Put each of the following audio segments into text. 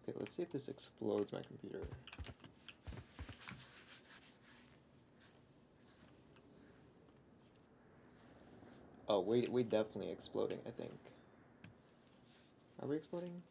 Okay, let's see if this explodes my computer. Oh, we definitely exploding, I think. Are we exploding?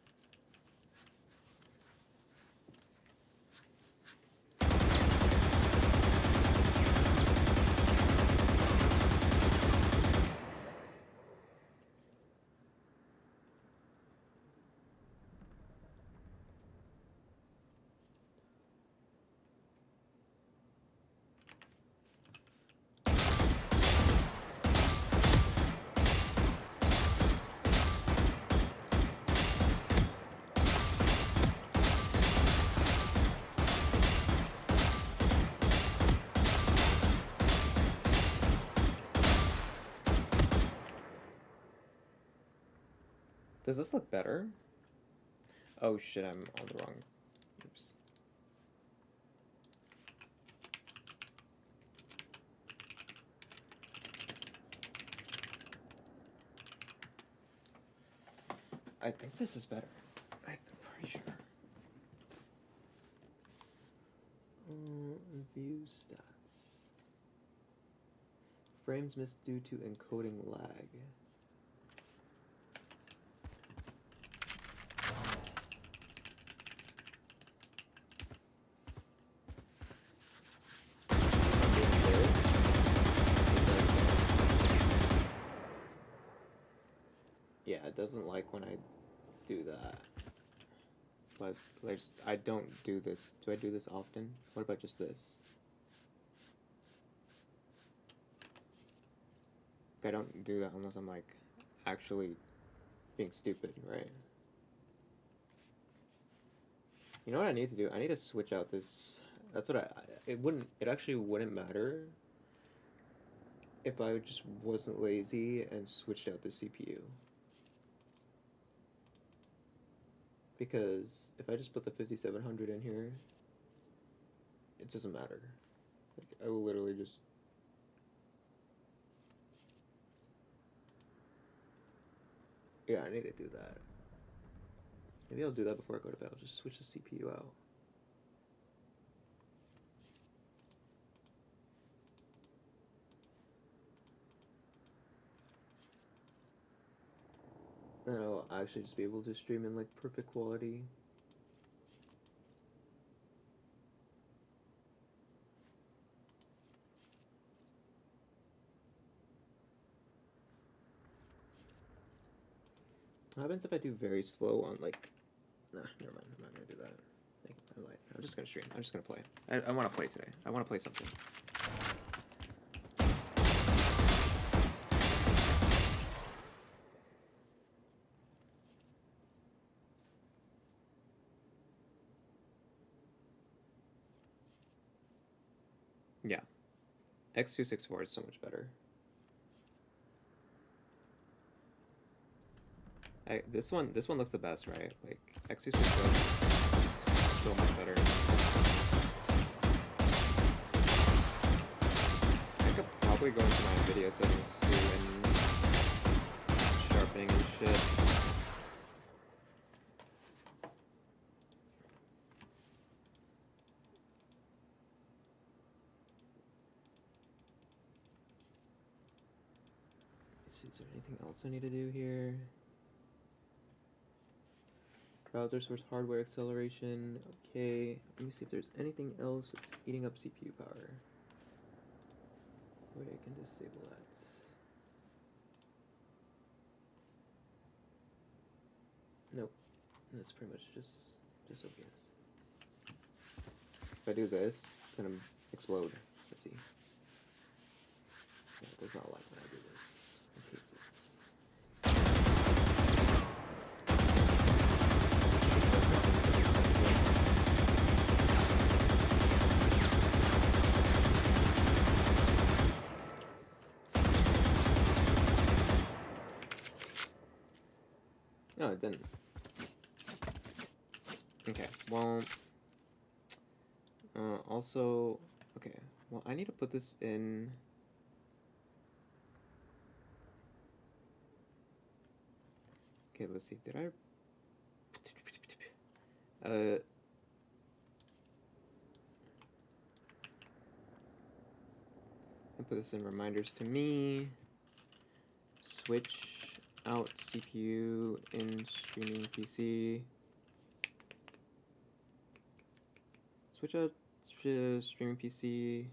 Does this look better? Oh shit, I'm on the wrong. Oops. I think this is better. I'm pretty sure. View stats. Frames missed due to encoding lag. Yeah, it doesn't like when I do that. But I don't do this. Do I do this often? What about just this? I don't do that unless I'm like actually being stupid, right? You know what I need to do? I need to switch out this. That's what it actually wouldn't matter if I just wasn't lazy and switched out the CPU. Because if I just put the 5700 in here, it doesn't matter. Like, I will literally just... Yeah, I need to do that. Maybe I'll do that before I go to bed. I'll just switch the CPU out. And I'll actually just be able to stream in like perfect quality. What happens if I do very slow on like... Nah, never mind. I'm not gonna do that. I'm just gonna stream. I'm just gonna play. I want to play today. I want to play something. Yeah. X264 is so much better. This one looks the best, right? Like X264 is so much better. I could probably go into my video settings too and sharpening and shit. Let's see, is there anything else I need to do here? Browser source hardware acceleration. Okay, let me see if there's anything else that's eating up CPU power. Wait, I can disable that. Nope, that's pretty much just OBS. If I do this, it's gonna explode. Let's see. Yeah, it does not like when I do this. It hates it. No, it didn't. Okay, well... also... Okay, well, I need to put this in... Okay, let's see, did I... I'll put this in reminders to me. Switch out CPU in streaming PC. Switch out streaming PC.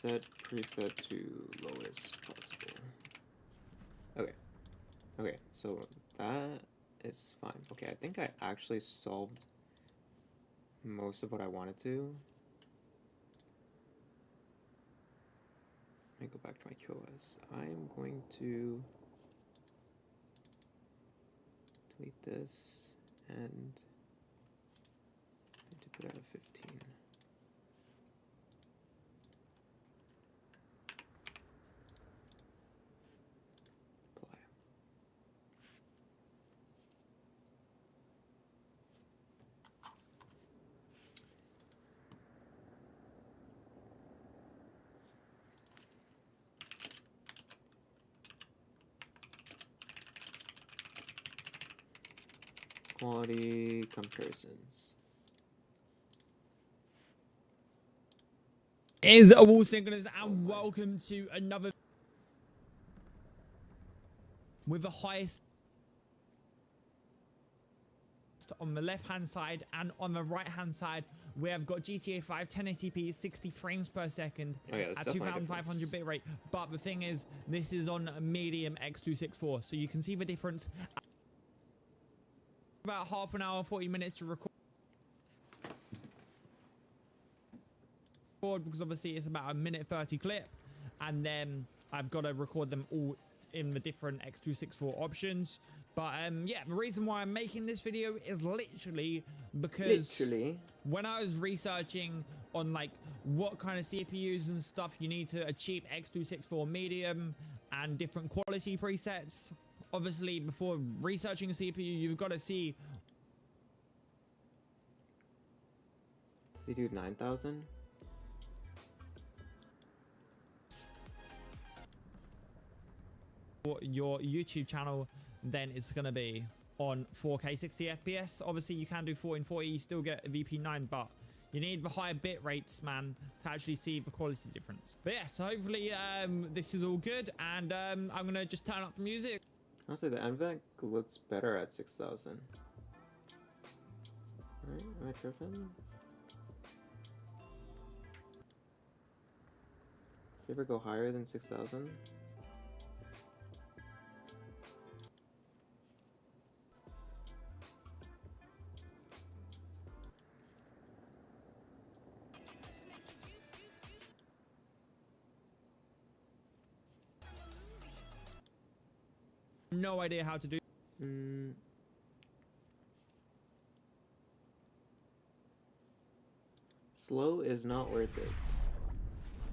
Set preset to lowest possible. Okay. Okay, so that is fine. Okay, I think I actually solved most of what I wanted to. Let me go back to my QoS. I'm going to delete this and need to put out a 15. Apply. Quality comparisons. Is a wall synchronous and welcome to another with the highest on the left hand side, and on the right hand side we have got GTA 5 1080p 60 frames per second at 2500 bitrate. But the thing is, this is on medium x264, so you can see the difference. About half an hour 40 minutes to record, because obviously it's about a minute 30 clip, and then I've got to record them all in the different x264 options. But yeah, the reason why I'm making this video is literally because when I was researching on like what kind of CPUs and stuff you need to achieve x264 medium and different quality presets, obviously before researching a CPU you've got to see. Does he do 9,000? Your YouTube channel then is going to be on 4K 60 FPS. Obviously you can do 1440, you still get a VP9, but you need the higher bit rates, man, to actually see the quality difference. But yeah, so hopefully this is all good, and I'm going to just turn up the music. Honestly, the NVENC looks better at 6,000. Right? Am I tripping? Do you ever go higher than 6,000? No idea how to do. Slow is not worth it.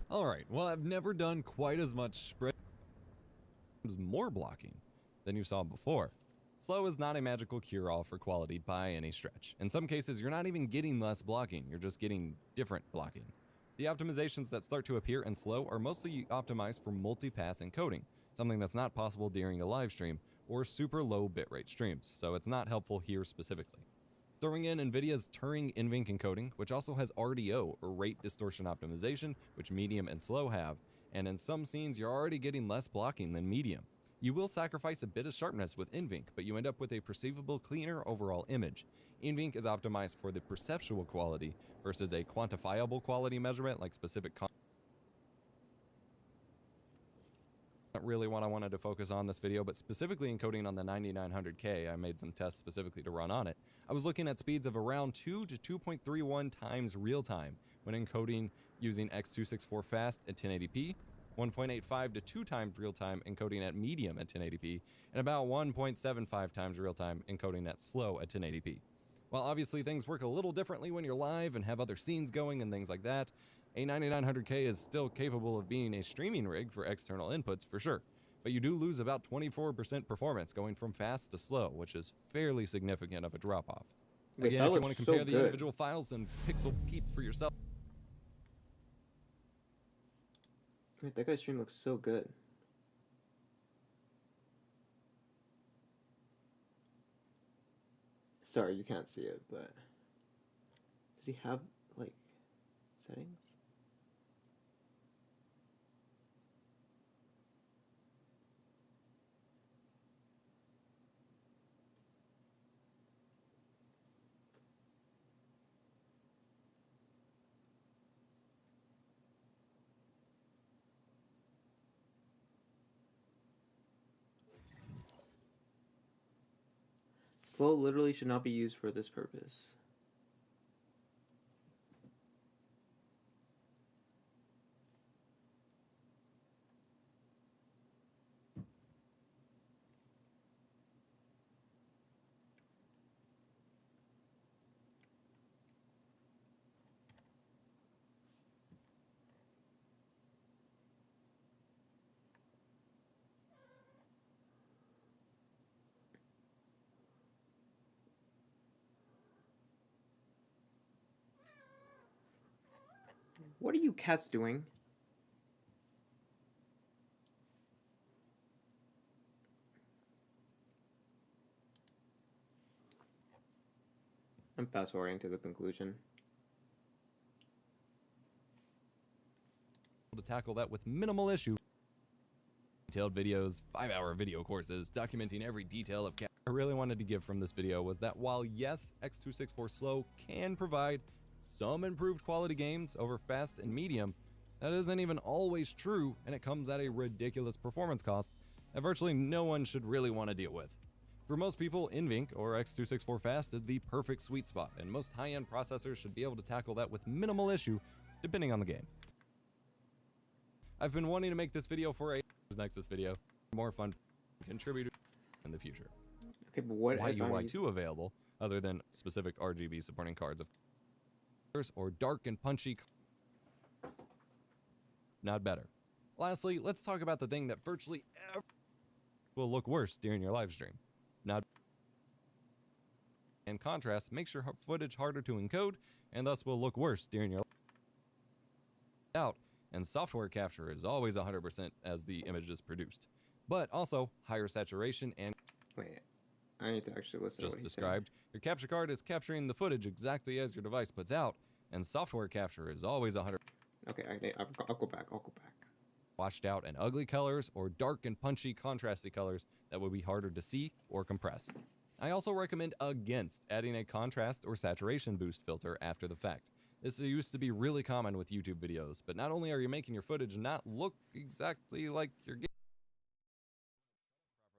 Alright, well, I've never done quite as much spread more blocking than you saw before. Slow is not a magical cure-all for quality by any stretch. In some cases, you're not even getting less blocking, you're just getting different blocking. The optimizations that start to appear in slow are mostly optimized for multi-pass encoding, something that's not possible during a live stream or super low bitrate streams, so it's not helpful here specifically. Throwing in NVIDIA's Turing NVENC encoding, which also has RDO, or rate distortion optimization, which medium and slow have, and in some scenes you're already getting less blocking than medium. You will sacrifice a bit of sharpness with NVENC, but you end up with a perceivable, cleaner overall image. NVENC is optimized for the perceptual quality versus a quantifiable quality measurement like specific content. Not really what I wanted to focus on this video, but specifically encoding on the 9900K, I made some tests specifically to run on it. I was looking at speeds of around 2 to 2.31 times real time when encoding using x264 fast at 1080p, 1.85 to 2 times real time encoding at medium at 1080p, and about 1.75 times real time encoding at slow at 1080p. While obviously things work a little differently when you're live and have other scenes going and things like that, a 9900K is still capable of being a streaming rig for external inputs for sure, but you do lose about 24% performance going from fast to slow, which is fairly significant of a drop-off. Again, if you want to compare the individual files and pixel peep for yourself. Wait, that guy's stream looks so good. Sorry, you can't see it, but does he have like settings? Slow literally should not be used for this purpose. What are you cats doing? I'm fast forwarding to the conclusion. To tackle that with minimal issue. Detailed videos, 5-hour video courses, documenting every detail of I really wanted to give from this video was that while yes, X264 Slow can provide some improved quality games over fast and medium, that isn't even always true, and it comes at a ridiculous performance cost that virtually no one should really want to deal with. For most people, NVENC or X264 Fast is the perfect sweet spot, and most high-end processors should be able to tackle that with minimal issue, depending on the game. I've been wanting to make this video for a Nexus video, more fun, contribute in the future. Okay, but what Why if I'm UI2 available, other than specific RGB supporting cards of or dark and punchy, not better. Lastly, let's talk about the thing that virtually will look worse during your live stream. Not and contrast makes your footage harder to encode and thus will look worse during your out, and software capture is always 100% as the image is produced. But also higher saturation and Wait, I need to actually listen to just what he's described, your capture card is capturing the footage exactly as your device puts out, and software capture is always 100% saying. Okay, I'll go back. washed out and ugly colors or dark and punchy contrasty colors that would be harder to see or compress. I also recommend against adding a contrast or saturation boost filter after the fact. This used to be really common with YouTube videos, but not only are you making your footage not look exactly like your game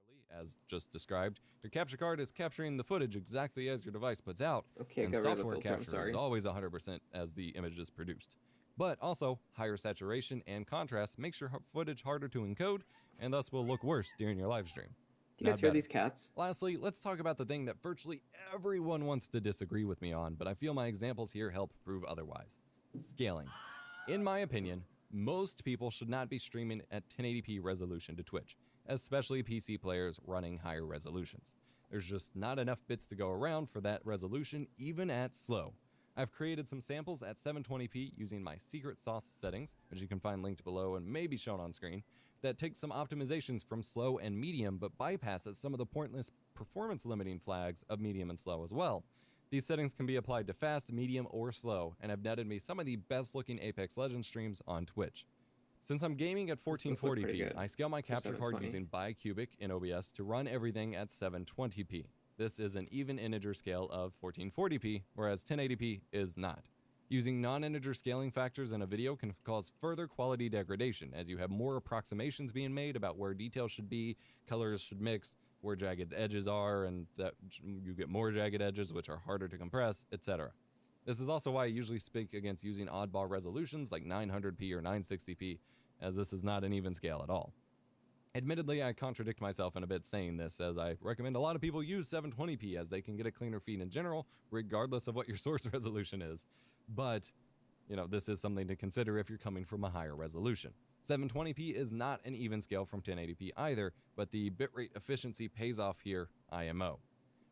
properly, as just described, your capture card is capturing the footage exactly as your device puts out, Okay, I and got rid of the software filter, I'm capture sorry. is always 100% as the image is produced. But also, higher saturation and contrast makes your footage harder to encode, and thus will look worse during your live stream. Do you guys Not hear better. these cats? Lastly, let's talk about the thing that virtually everyone wants to disagree with me on, but I feel my examples here help prove otherwise. Scaling. In my opinion, most people should not be streaming at 1080p resolution to Twitch, especially PC players running higher resolutions. There's just not enough bits to go around for that resolution, even at slow. I've created some samples at 720p using my secret sauce settings, which you can find linked below and may be shown on screen, that takes some optimizations from slow and medium but bypasses some of the pointless performance limiting flags of medium and slow as well. These settings can be applied to fast, medium, or slow, and have netted me some of the best looking Apex Legends streams on Twitch. Since I'm gaming at This looks pretty 1440p, good I scale my capture card 720. using bicubic in OBS to run everything at 720p. This is an even integer scale of 1440p, whereas 1080p is not. Using non-integer scaling factors in a video can cause further quality degradation, as you have more approximations being made about where details should be, colors should mix, where jagged edges are, and that you get more jagged edges which are harder to compress, etc. This is also why I usually speak against using oddball resolutions like 900p or 960p, as this is not an even scale at all. Admittedly, I contradict myself in a bit saying this, as I recommend a lot of people use 720p as they can get a cleaner feed in general, regardless of what your source resolution is. But, you know, this is something to consider if you're coming from a higher resolution. 720p is not an even scale from 1080p either, but the bitrate efficiency pays off here IMO.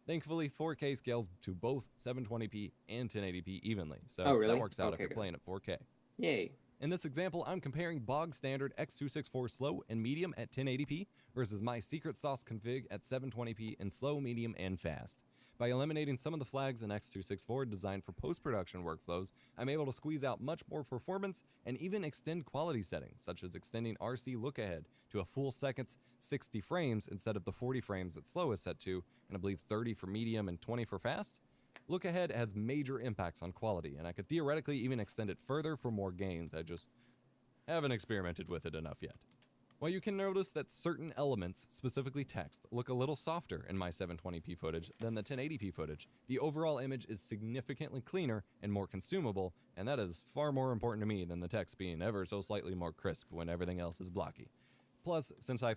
Thankfully, 4K scales to both 720p and 1080p evenly, so Oh, really? that works out if Okay, you're good. playing at 4K. Yay. In this example, I'm comparing bog standard X264 slow and medium at 1080p versus my secret sauce config at 720p in slow, medium, and fast. By eliminating some of the flags in X264 designed for post-production workflows, I'm able to squeeze out much more performance and even extend quality settings, such as extending RC look-ahead to a full second's 60 frames instead of the 40 frames that slow is set to, and I believe 30 for medium and 20 for fast. Look ahead has major impacts on quality, and I could theoretically even extend it further for more gains. I just haven't experimented with it enough yet. While you can notice that certain elements, specifically text, look a little softer in my 720p footage than the 1080p footage, the overall image is significantly cleaner and more consumable, and that is far more important to me than the text being ever so slightly more crisp when everything else is blocky. Plus, since I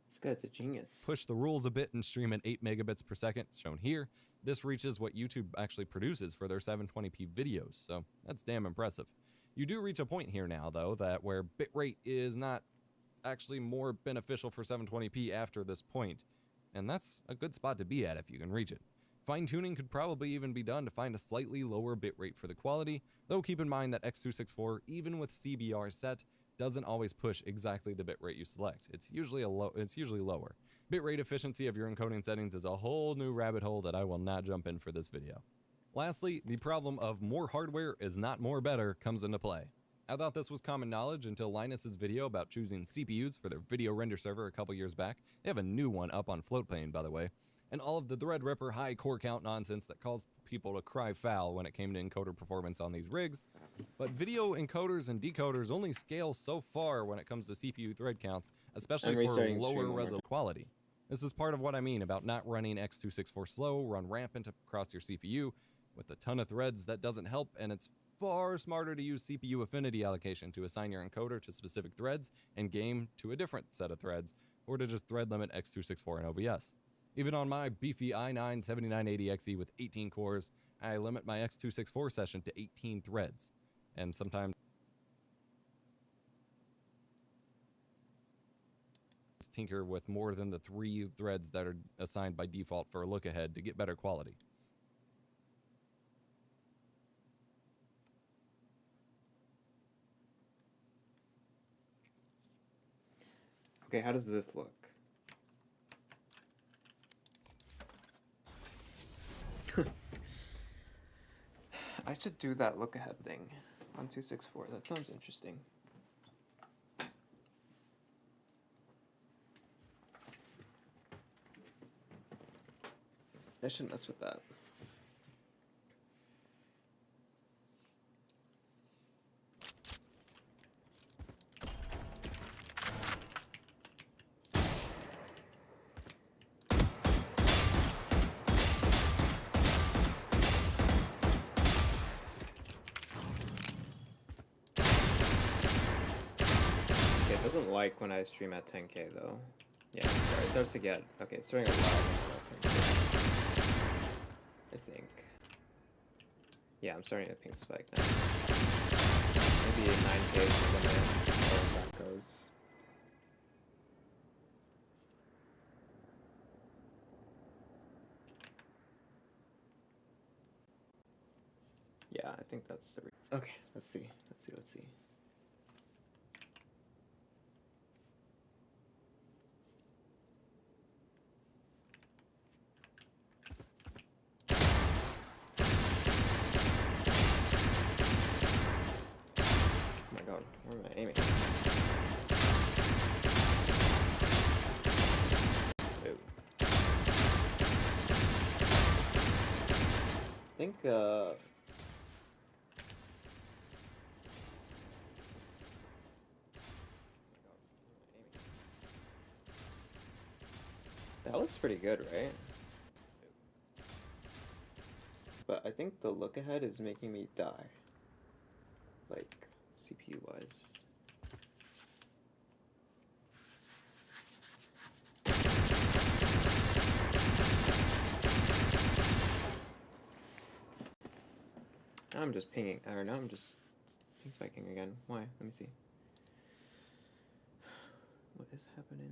This guy's a genius. push the rules a bit and stream at 8 megabits per second, shown here, this reaches what YouTube actually produces for their 720p videos, so that's damn impressive. You do reach a point here now, though, that where bitrate is not actually more beneficial for 720p after this point, and that's a good spot to be at if you can reach it. Fine-tuning could probably even be done to find a slightly lower bitrate for the quality, though keep in mind that X264, even with CBR set, doesn't always push exactly the bitrate you select. It's usually lower. Bitrate efficiency of your encoding settings is a whole new rabbit hole that I will not jump in for this video. Lastly, the problem of more hardware is not more better comes into play. I thought this was common knowledge until Linus's video about choosing CPUs for their video render server a couple years back. They have a new one up on Floatplane, by the way. And all of the Threadripper high core count nonsense that caused people to cry foul when it came to encoder performance on these rigs. But video encoders and decoders only scale so far when it comes to CPU thread counts, especially for lower resolution quality. This is part of what I mean about not running X264 slow, run rampant across your CPU. With a ton of threads, that doesn't help, and it's far smarter to use CPU affinity allocation to assign your encoder to specific threads and game to a different set of threads, or to just thread limit X264 in OBS. Even on my beefy i9 7980XE with 18 cores, I limit my X264 session to 18 threads, and sometimes tinker with more than the 3 threads that are assigned by default for a look ahead to get better quality. Okay, how does this look? I should do that look ahead thing on 264. That sounds interesting. I should mess with that. It doesn't like when I stream at 10K though. Yeah, sorry, it starts to get, okay, it's starting to lag. I think. Yeah, I'm starting to ping spike now. Maybe 9K is the limit as far as that goes. Yeah, I think that's the okay, let's see. Oh my god, where am I aiming? Ooh. I think, that looks pretty good, right? But I think the look ahead is making me die. Like, CPU wise. Now I'm just pinging, or now I'm just ping spiking again. Why? Let me see. What is happening?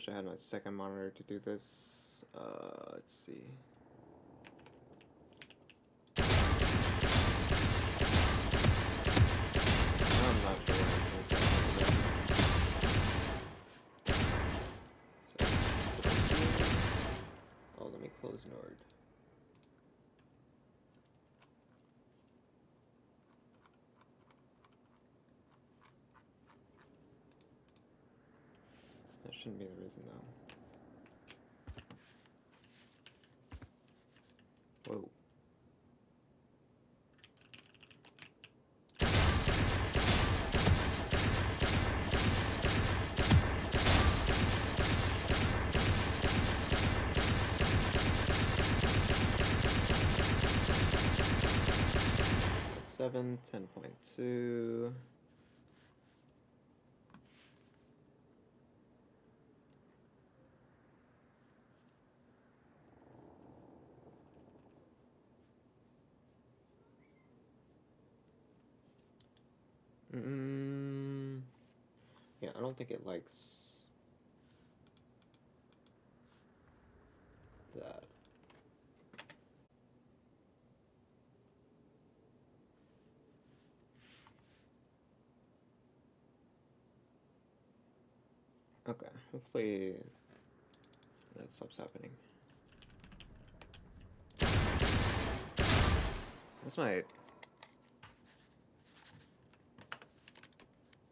wish I had my second monitor to do this. Let's see. I'm not sure what I'm doing. Oh, let me close Nord. That shouldn't be the reason though. Whoa. Seven, 10.2. Yeah, I don't think it likes that. Okay, hopefully that stops happening. This might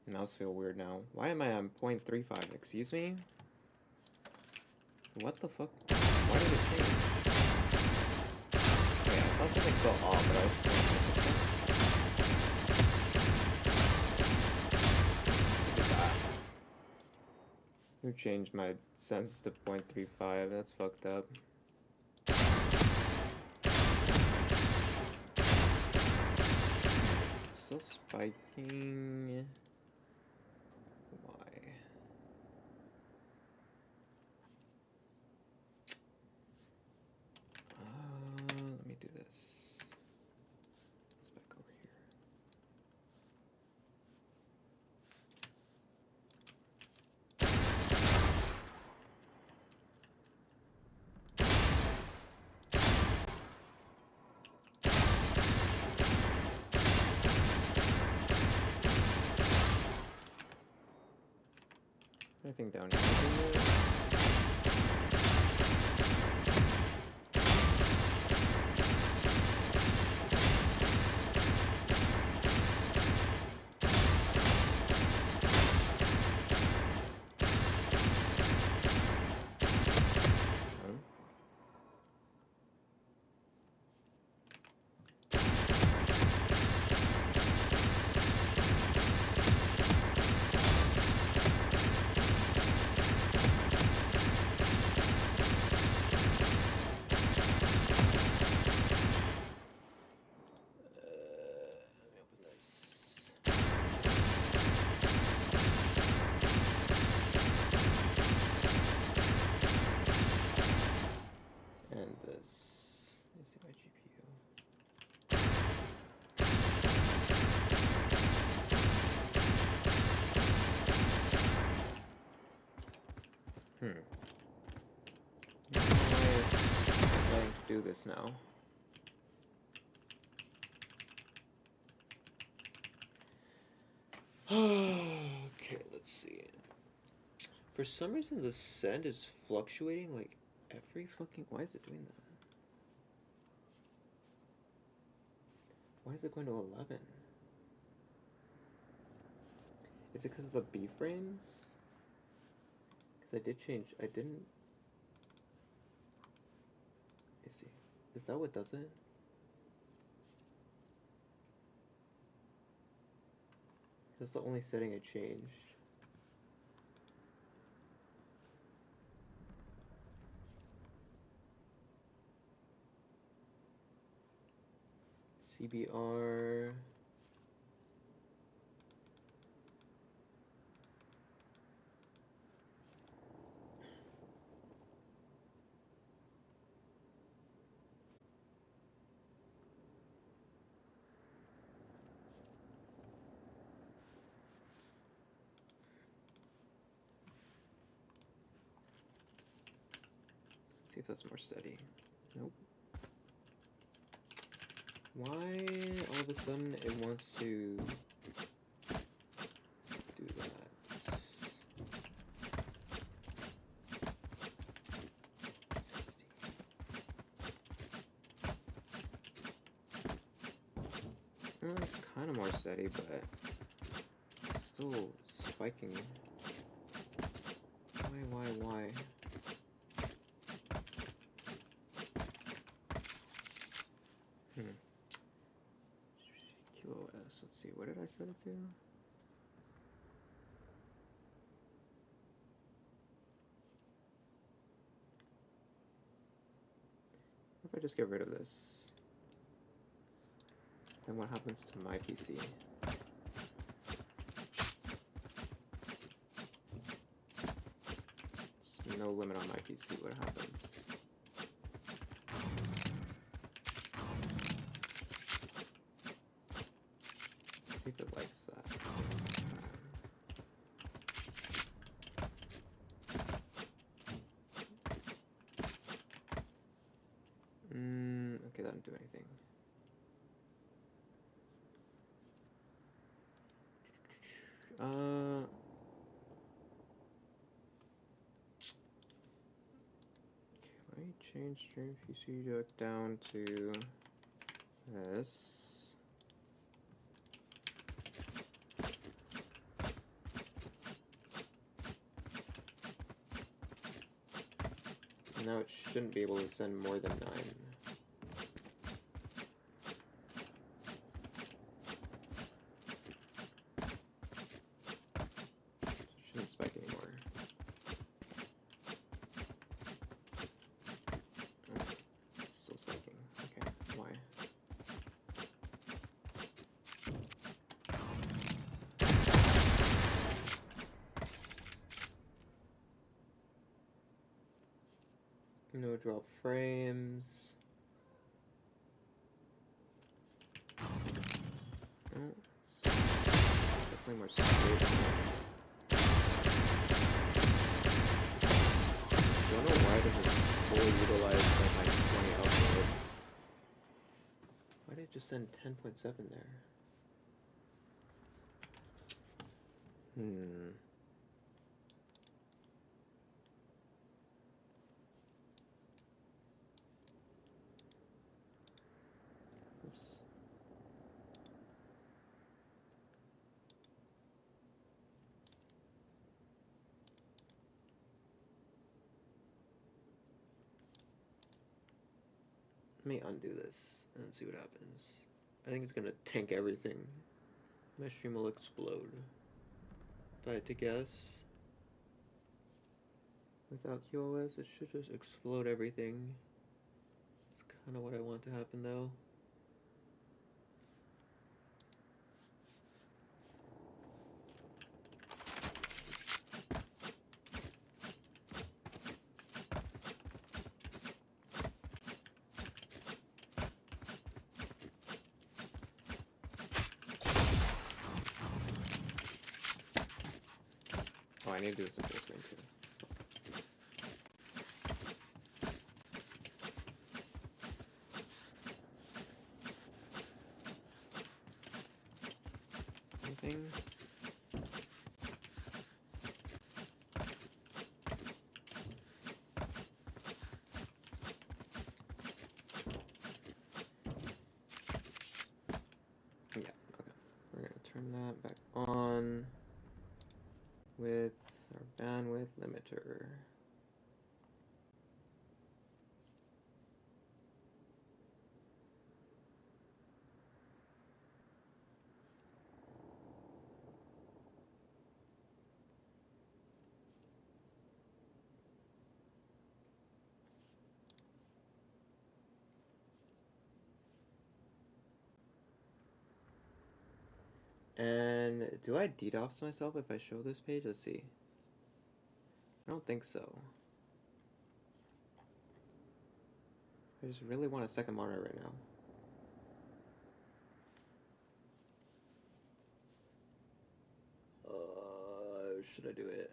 mouse feel weird now. Why am I on 0.35? Excuse me? What the fuck? Why did it change? Okay, I thought something felt off, but I was just like, what is that? Who changed my sense to 0.35? That's fucked up. Still spiking. Why? Let me do this. Let's back over here. Anything down here? Do this now. Okay, let's see. For some reason, the send is fluctuating like every fucking. Why is it doing that? Why is it going to 11? Is it because of the B frames? Because I did change. I didn't. Let's see. Is that what does it? That's the only setting I changed. CBR. See if that's more steady. Nope. Why all of a sudden it wants to do that? Well, it's kind of more steady, but it's still spiking. Why? QoS, let's see, what did I set it to? What if I just get rid of this? Then what happens to my PC? There's no limit on my PC, what happens? See if it likes that. Okay, that didn't do anything. Can I change stream PC deck down to this? Now it shouldn't be able to send more than 9. Shouldn't spike anymore. Oh, still spiking. Okay, why? No drop frames. Oh, it's definitely more stable. I don't know why it doesn't fully utilize my 20 output. Why did it just send 10.7 there? Oops. Let me undo this and see what happens. I think it's gonna tank everything. My stream will explode. If I had to guess, without QoS, it should just explode everything. It's kind of what I want to happen though. Oh, I need to do this in full screen too. Anything? Yeah, okay. We're gonna turn that back on with our bandwidth limiter. And do I DDoS myself if I show this page? Let's see. I don't think so. I just really want a second monitor right now. Should I do it?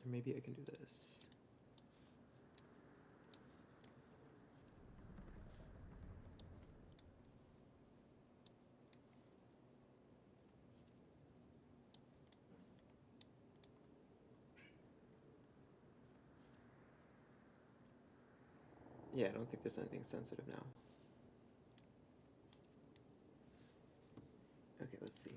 Or maybe I can do this. Yeah, I don't think there's anything sensitive now. Okay, let's see.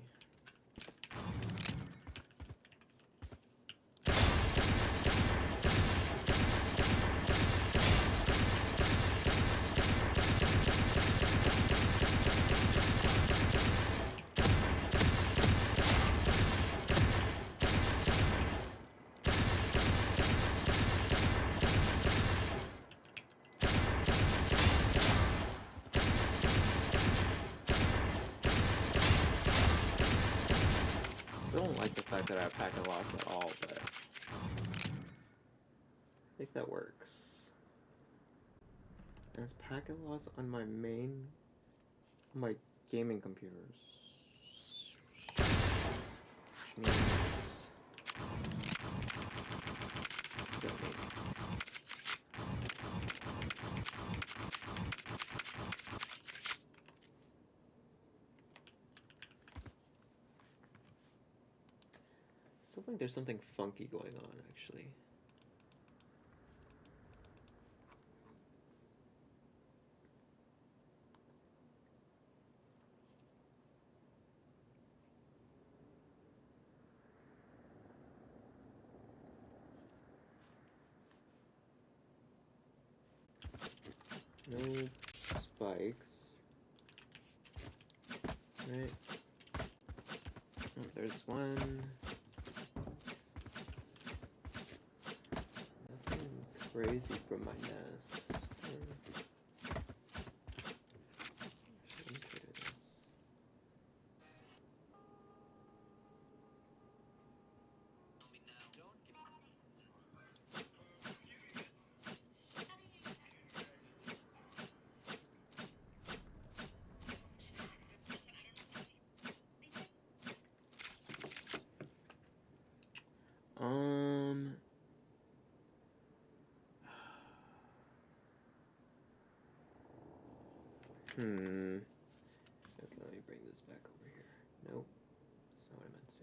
I don't like the fact that I have packet loss at all, but I think that works. There's packet loss on my gaming computers. Which means don't need it. Still think there's something funky going on, actually. No spikes. Right. Oh, there's one. Nothing crazy from my nest. Okay, let me bring this back over here. Nope. That's not what I meant to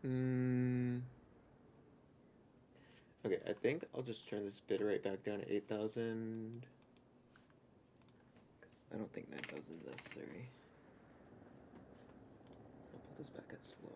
do. Okay, I think I'll just turn this bitrate back down to 8,000. Because I don't think 9,000 is necessary. I'll put this back at slow.